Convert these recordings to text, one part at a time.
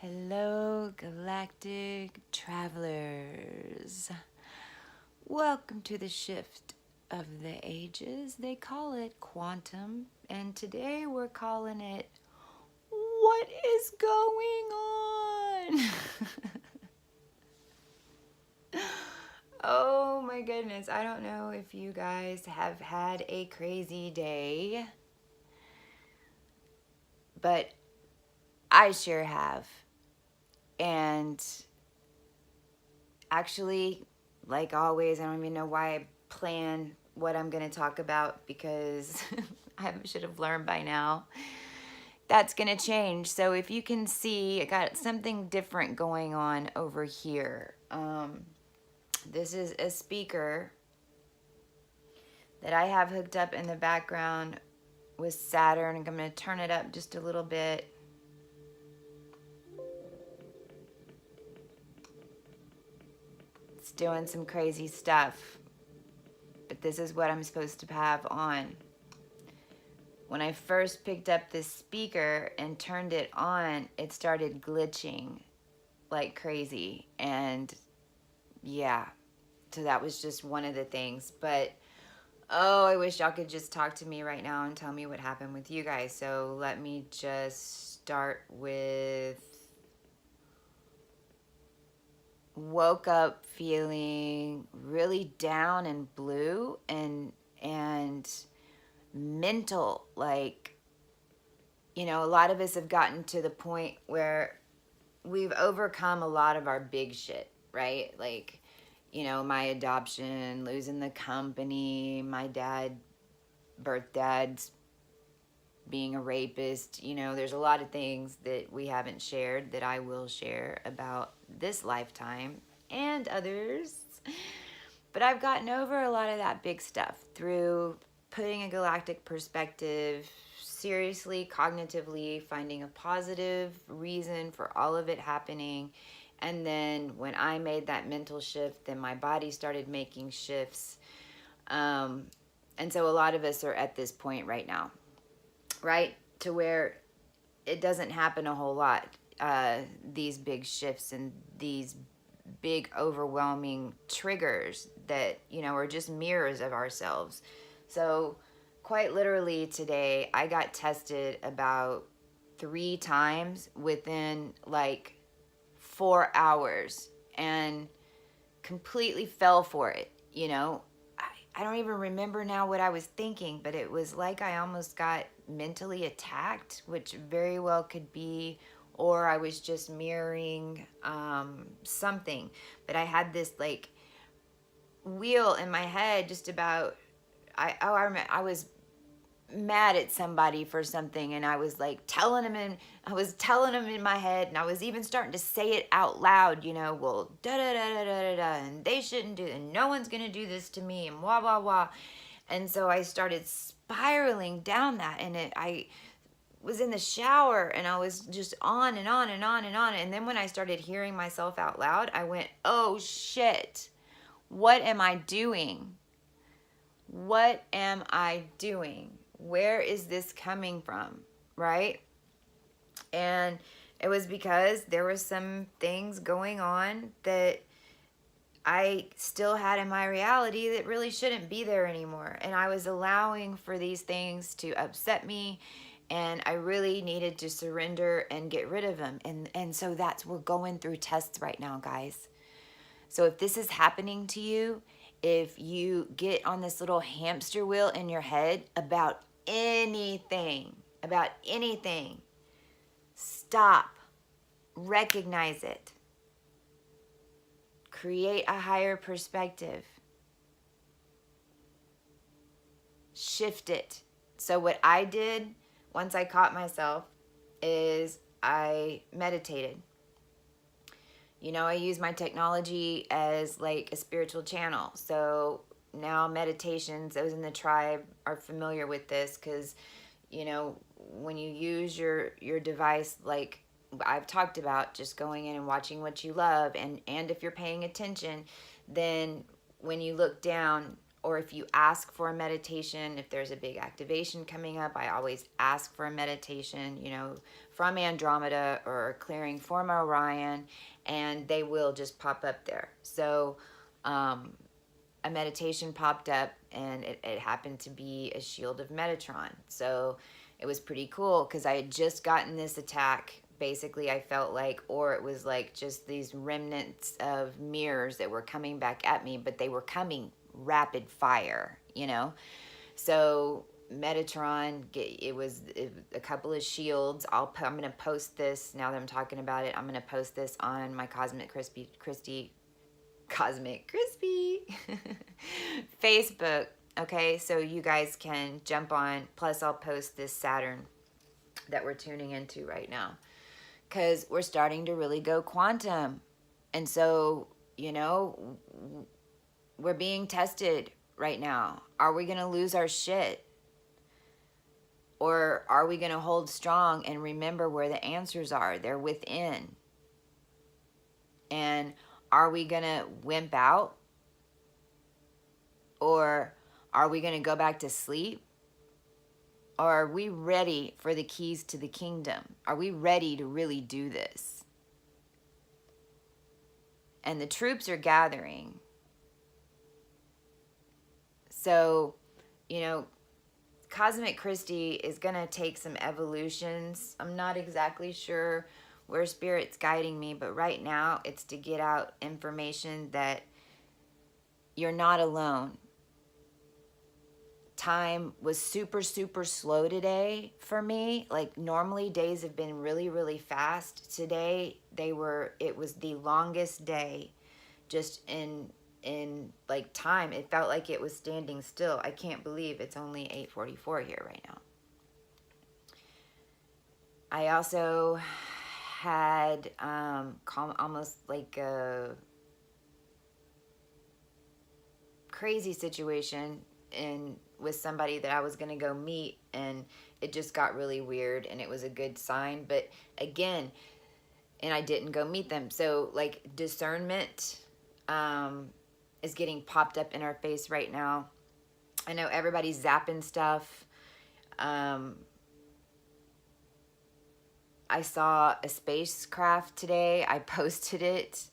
Hello, galactic travelers. Welcome to the shift of the ages. They call it quantum, and today we're calling it What is Going On? Oh my goodness, I don't know if you guys have had a crazy day, but I sure have. And actually, like always, I don't even know why I plan what I'm going to talk about because I should have learned by now. That's going to change. So if you can see, I got something different going on over here. This is a speaker that I have hooked up in the background with Saturn. I'm going to turn it up just a little bit. It's doing some crazy stuff, but this is what I'm supposed to have on. When I first picked up this speaker and turned it on, it started glitching like crazy. And yeah, so that was just one of the things. But oh, I wish y'all could just talk to me right now and tell me what happened with you guys. So let me just start with woke up feeling really down and blue and mental. Like, you know, a lot of us have gotten to the point where we've overcome a lot of our big shit, right? Like, you know, my adoption, losing the company, my birth dad's being a rapist. You know, there's a lot of things that we haven't shared that I will share about this lifetime and others. But I've gotten over a lot of that big stuff through putting a galactic perspective, seriously, cognitively, finding a positive reason for all of it happening. And then when I made that mental shift, then my body started making shifts. And so a lot of us are at this point right now, right? To where it doesn't happen a whole lot, these big shifts and these big overwhelming triggers that, you know, are just mirrors of ourselves. So quite literally today, I got tested about 3 times within like 4 hours and completely fell for it. You know, I don't even remember now what I was thinking, but it was like I almost got mentally attacked, which very well could be, or I was just mirroring something. But I had this like wheel in my head just about, I was mad at somebody for something, and I was like telling them in my head, and I was even starting to say it out loud, you know, well, da da da da da da da, and they shouldn't do it, and no one's gonna do this to me, and blah blah blah. And so I started spiraling down that, and I was in the shower, and I was just on and on and on and on. And then when I started hearing myself out loud, I went, oh shit, what am I doing? What am I doing? Where is this coming from, right? And it was because there was some things going on that I still had in my reality that really shouldn't be there anymore. And I was allowing for these things to upset me, and I really needed to surrender and get rid of them. And so we're going through tests right now, guys. So if this is happening to you, if you get on this little hamster wheel in your head about anything, stop, recognize it, create a higher perspective, shift it. So what I did once I caught myself is I meditated. You know, I use my technology as like a spiritual channel. So now meditations, those in the tribe are familiar with this, because, you know, when you use your device, like I've talked about, just going in and watching what you love, and if you're paying attention, then when you look down, or if you ask for a meditation, if there's a big activation coming up, I always ask for a meditation, you know, from Andromeda or clearing from Orion, and they will just pop up there. So a meditation popped up, and it happened to be a shield of Metatron. So it was pretty cool because I had just gotten this attack. Basically, I felt like, or it was like just these remnants of mirrors that were coming back at me, but they were coming rapid fire, you know? So Metatron, it was a couple of shields. I'm going to post this, now that I'm talking about it, I'm going to post this on my Cosmic Crispy Facebook. Okay, so you guys can jump on. Plus, I'll post this Saturn that we're tuning into right now, because we're starting to really go quantum. And so, you know, we're being tested right now. Are we going to lose our shit? Or are we going to hold strong and remember where the answers are? They're within. And are we going to wimp out? Or are we going to go back to sleep? Or are we ready for the keys to the kingdom? Are we ready to really do this? And the troops are gathering. So, you know, Cosmic Christie is going to take some evolutions. I'm not exactly sure where Spirit's guiding me, but right now it's to get out information that you're not alone. Time was super, super slow today for me. Like, normally days have been really, really fast. Today, it was the longest day just in like time. It felt like it was standing still. I can't believe it's only 8:44 here right now. I also had almost like a crazy situation with somebody that I was going to go meet, and it just got really weird, and it was a good sign. But again, and I didn't go meet them. So like discernment is getting popped up in our face right now. I know everybody's zapping stuff. I saw a spacecraft today. I posted it.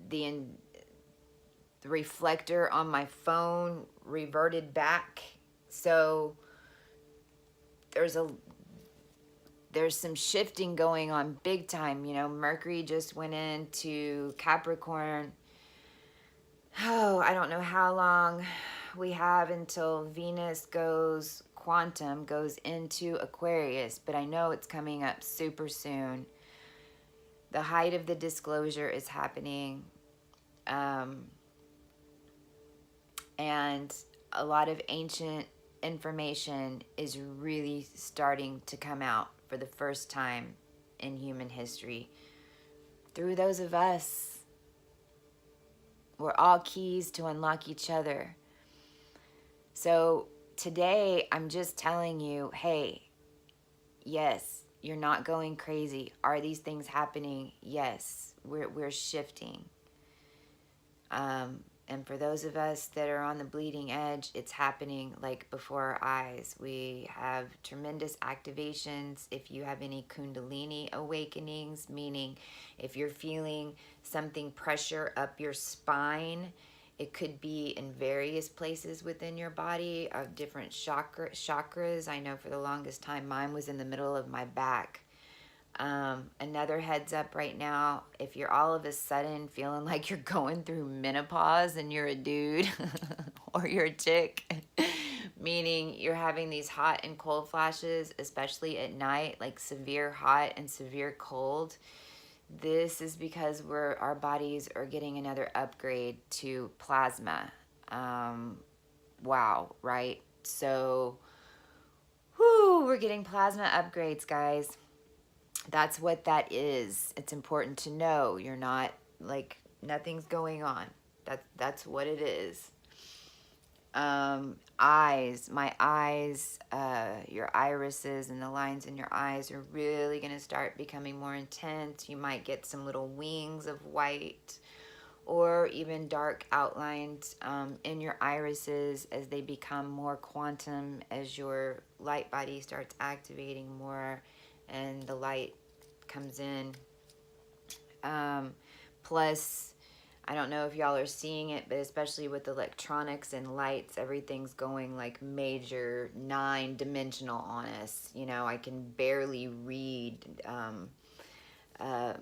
The reflector on my phone reverted back. So there's some shifting going on big time. You know, Mercury just went into Capricorn. Oh, I don't know how long we have until Venus goes quantum, goes into Aquarius, but I know it's coming up super soon. The height of the disclosure is happening. And a lot of ancient information is really starting to come out for the first time in human history through those of us. We're all keys to unlock each other. So today I'm just telling you, hey, yes, you're not going crazy. Are these things happening? Yes, we're shifting. And for those of us that are on the bleeding edge, it's happening like before our eyes. We have tremendous activations. If you have any Kundalini awakenings, meaning if you're feeling something pressure up your spine, it could be in various places within your body of different chakras. I know for the longest time, mine was in the middle of my back. Another heads up right now, if you're all of a sudden feeling like you're going through menopause and you're a dude or you're a chick, meaning you're having these hot and cold flashes, especially at night, like severe hot and severe cold, this is because our bodies are getting another upgrade to plasma. Wow, right? So, we're getting plasma upgrades, guys. That's what that is. It's important to know. You're not like nothing's going on. That's what it is. Eyes, my eyes, your irises and the lines in your eyes are really going to start becoming more intense. You might get some little wings of white, or even dark outlines in your irises as they become more quantum, as your light body starts activating more and the light comes in. Plus, I don't know if y'all are seeing it, but especially with electronics and lights, everything's going like major 9-dimensional on us. You know, I can barely read.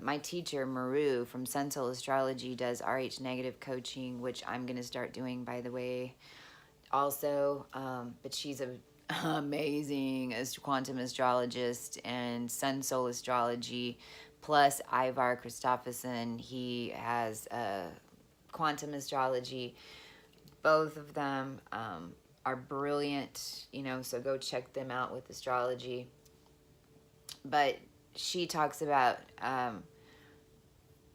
My teacher, Maru, from Sun Soul Astrology, does RH negative coaching, which I'm going to start doing, by the way, also. But she's a amazing as quantum astrologist and Sun Soul Astrology, plus Ivar Christopherson. He has quantum astrology. Both of them are brilliant, you know, so go check them out with astrology. But she talks about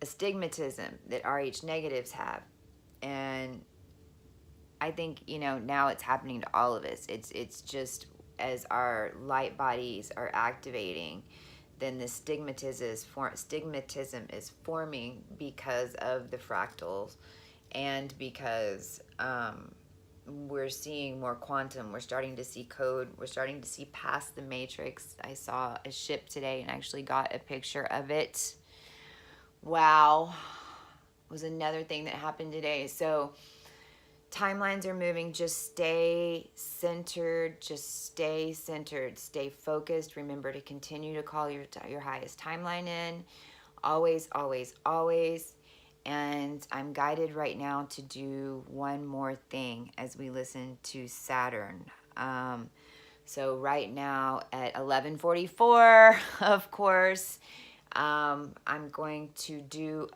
astigmatism that RH negatives have. And I think, you know, now it's happening to all of us. It's just as our light bodies are activating, then the stigmatism is forming because of the fractals, and because we're seeing more quantum. We're starting to see code. We're starting to see past the matrix. I saw a ship today and actually got a picture of it. Wow. Was another thing that happened today. So timelines are moving. Just stay centered. Just stay centered. Stay focused. Remember to continue to call your highest timeline in. Always, always, always. And I'm guided right now to do one more thing as we listen to Saturn. So right now at 11:44, of course, I'm going to do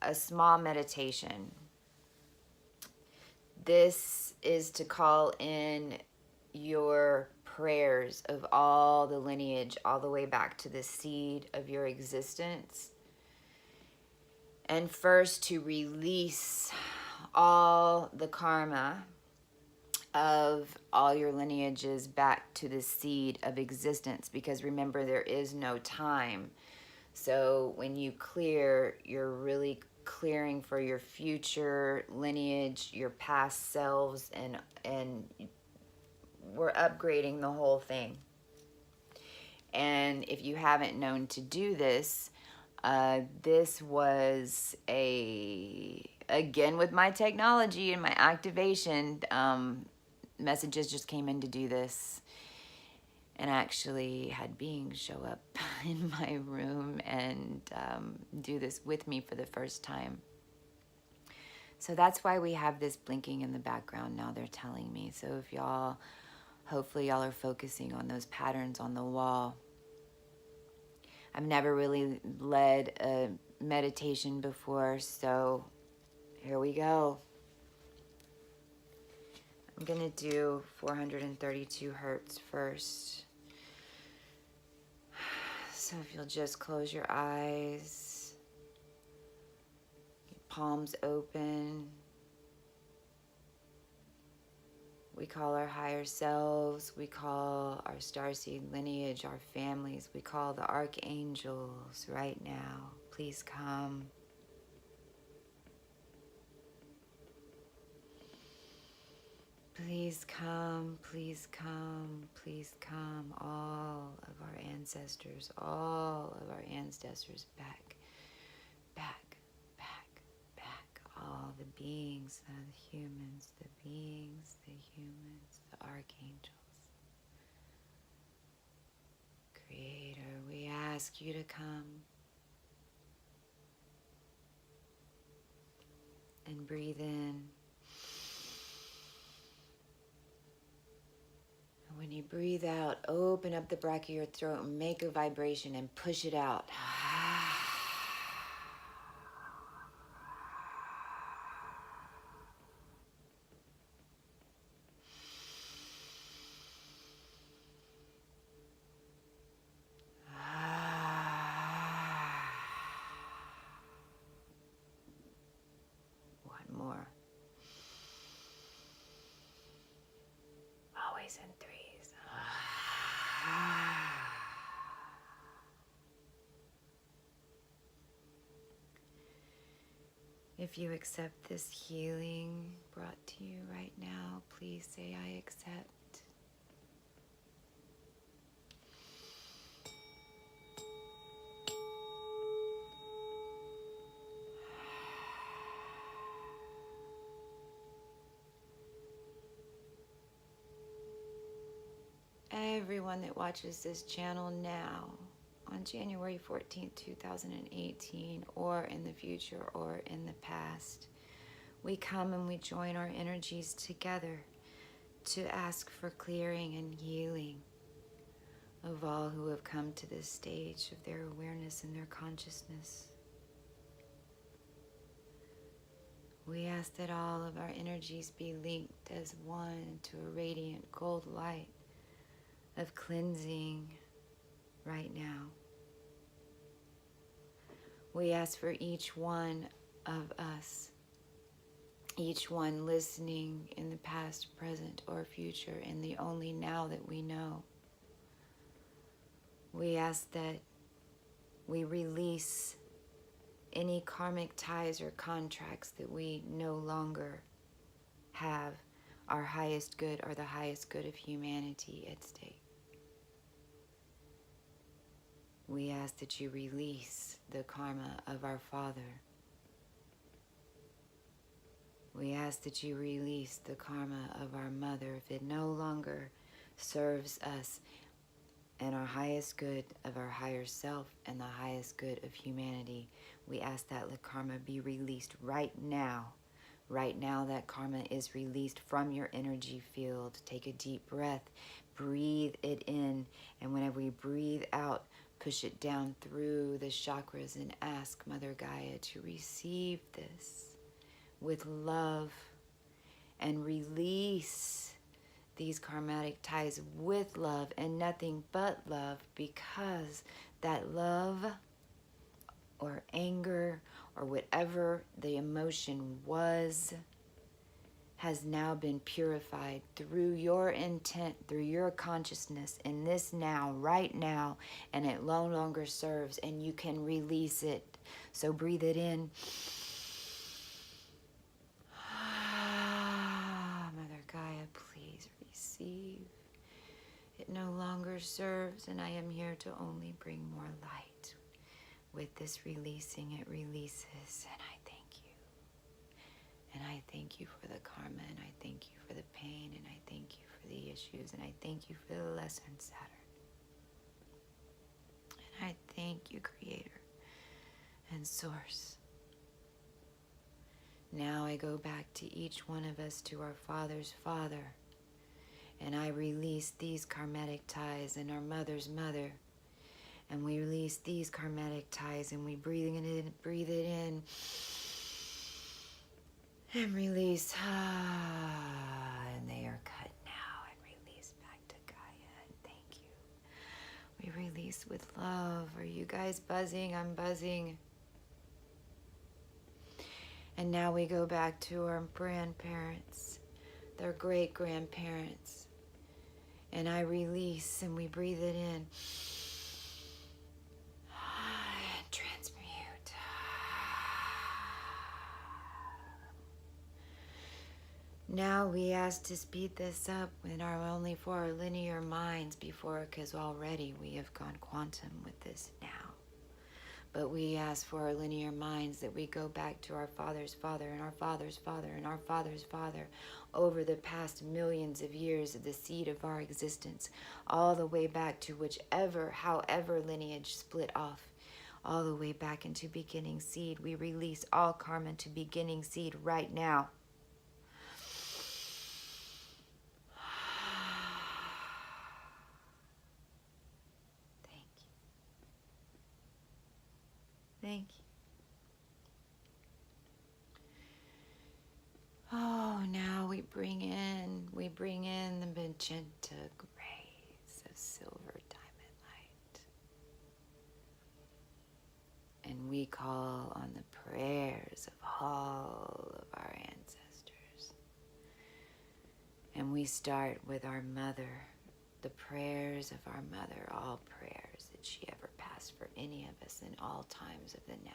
a small meditation. This is to call in your prayers of all the lineage, all the way back to the seed of your existence. And first to release all the karma of all your lineages back to the seed of existence. Because remember, there is no time. So when you clear, you're really clearing for your future lineage, your past selves, and we're upgrading the whole thing. And if you haven't known to do this, this was again with my technology and my activation, messages just came in to do this. And I actually had beings show up in my room and do this with me for the first time. So that's why we have this blinking in the background now, they're telling me. So if y'all, hopefully y'all are focusing on those patterns on the wall. I've never really led a meditation before, so here we go. I'm gonna do 432 hertz first. So if you'll just close your eyes, palms open. We call our higher selves, we call our starseed lineage, our families, we call the archangels right now. Please come. Please come, please come, please come. All of our ancestors, all of our ancestors back, back, back, back. All the beings, the humans, the beings, the humans, the archangels. Creator, we ask you to come and breathe in. When you breathe out, open up the back of your throat and make a vibration and push it out. One more. Always in threes. If you accept this healing brought to you right now, please say, I accept. Everyone that watches this channel now, on January 14th, 2018, or in the future, or in the past, we come and we join our energies together to ask for clearing and healing of all who have come to this stage of their awareness and their consciousness. We ask that all of our energies be linked as one to a radiant gold light of cleansing right now. We ask for each one of us, each one listening in the past, present, or future, in the only now that we know. We ask that we release any karmic ties or contracts that we no longer have our highest good or the highest good of humanity at stake. We ask that you release the karma of our father. We ask that you release the karma of our mother if it no longer serves us and our highest good of our higher self and the highest good of humanity. We ask that the karma be released right now. Right now, that karma is released from your energy field. Take a deep breath, breathe it in, and whenever we breathe out, push it down through the chakras and ask Mother Gaia to receive this with love and release these karmatic ties with love and nothing but love, because that love or anger or whatever the emotion was has now been purified through your intent, through your consciousness in this now, right now, and it no longer serves, and you can release it. So breathe it in. Mother Gaia, please receive. It no longer serves, and I am here to only bring more light. With this releasing, it releases, and I thank you. And I thank you for the karma, and I thank you for the pain, and I thank you for the issues, and I thank you for the lesson, Saturn. And I thank you, Creator and Source. Now I go back to each one of us, to our Father's Father, and I release these karmatic ties and our mother's mother. And we release these karmatic ties, and we breathe it in, and release. And they are cut now and released back to Gaia. And thank you. We release with love. Are you guys buzzing? I'm buzzing. And now we go back to our grandparents, their great-grandparents. And I release, and we breathe it in. Transmute. Now we ask to speed this up with only for our linear minds before, because already we have gone quantum with this now. But we ask for our linear minds that we go back to our Father's Father and our Father's Father and our Father's Father over the past millions of years of the seed of our existence, all the way back to however lineage split off, all the way back into beginning seed. We release all karma to beginning seed right now. Thank you. Oh, now we bring in the magenta grays of silver diamond light. And we call on the prayers of all of our ancestors. And we start with our mother, the prayers of our mother, all prayers that she ever passed for any of us in all times of the now.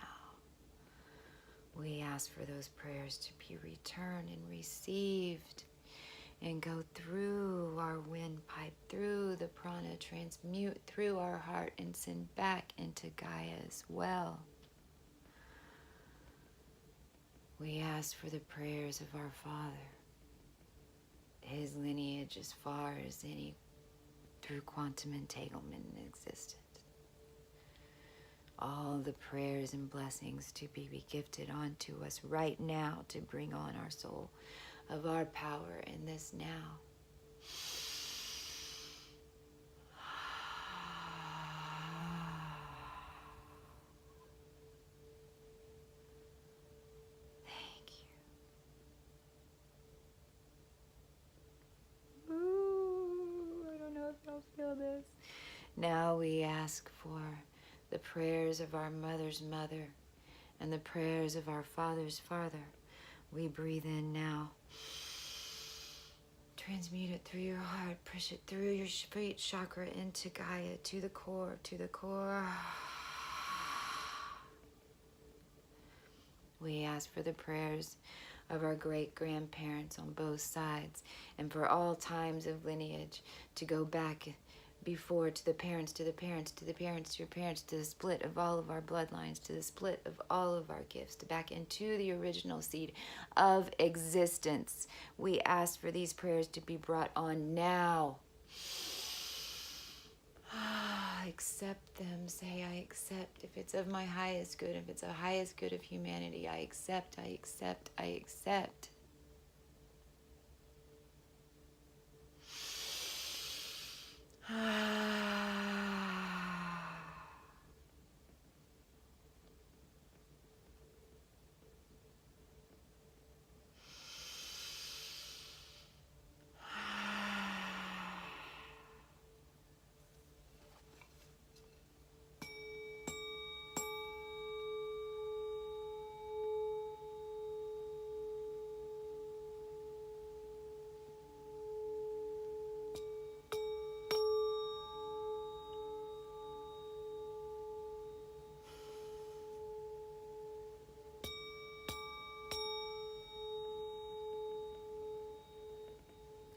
We ask for those prayers to be returned and received and go through our windpipe, through the prana, transmute through our heart and send back into Gaia as well. We ask for the prayers of our Father, his lineage as far as any through quantum entanglement in existence. All the prayers and blessings to be gifted onto us right now to bring on our soul of our power in this now. Thank you. Ooh, I don't know if y'all feel this. Now we ask for the prayers of our mother's mother and the prayers of our father's father. We breathe in now. Transmute it through your heart. Push it through your feet chakra into Gaia, to the core, to the core. We ask for the prayers of our great-grandparents on both sides and for all times of lineage to go back before to the parents, to the parents, to the parents, to your parents, to the split of all of our bloodlines, to the split of all of our gifts, to back into the original seed of existence. We ask for these prayers to be brought on now. Accept them. Say, I accept. If it's of my highest good, if it's the highest good of humanity, I accept, I accept, I accept.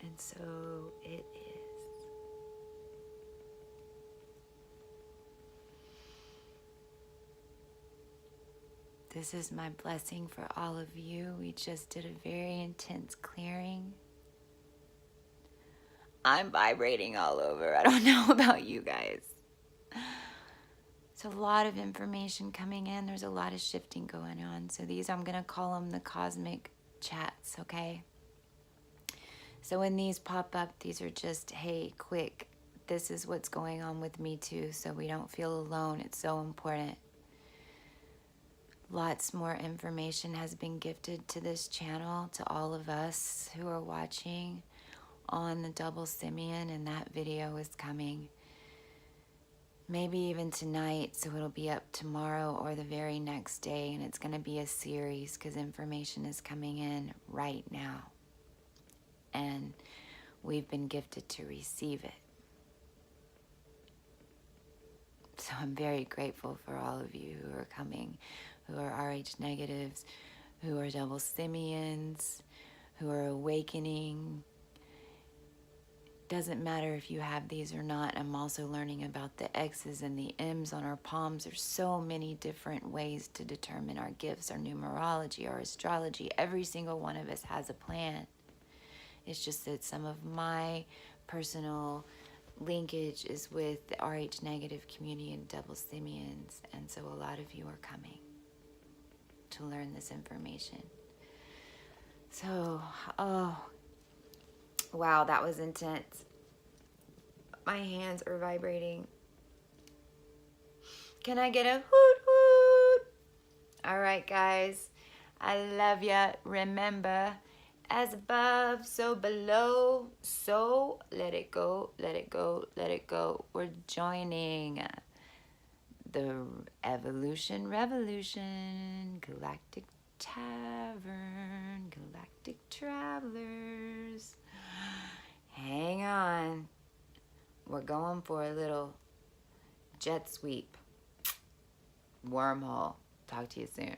And so it is. This is my blessing for all of you. We just did a very intense clearing. I'm vibrating all over. I don't know about you guys. It's a lot of information coming in. There's a lot of shifting going on. So these, I'm going to call them the cosmic chats, okay? So when these pop up, these are just, hey, quick, this is what's going on with me too, so we don't feel alone. It's so important. Lots more information has been gifted to this channel, to all of us who are watching on the double simian, and that video is coming maybe even tonight, so it'll be up tomorrow or the very next day, and it's going to be a series because information is coming in right now. And we've been gifted to receive it. So I'm very grateful for all of you who are coming, who are RH negatives, who are double simians, who are awakening. Doesn't matter if you have these or not. I'm also learning about the X's and the M's on our palms. There's so many different ways to determine our gifts, our numerology, our astrology. Every single one of us has a plan. It's just that some of my personal linkage is with the RH negative community and double simians, and so a lot of you are coming to learn this information. So, oh, wow, that was intense. My hands are vibrating. Can I get a hoot hoot? All right, guys, I love ya. Remember, as above, so below. So let it go, let it go, let it go. We're joining the Evolution Revolution, Galactic Tavern, Galactic Travelers. Hang on. We're going for a little jet sweep. Wormhole. Talk to you soon.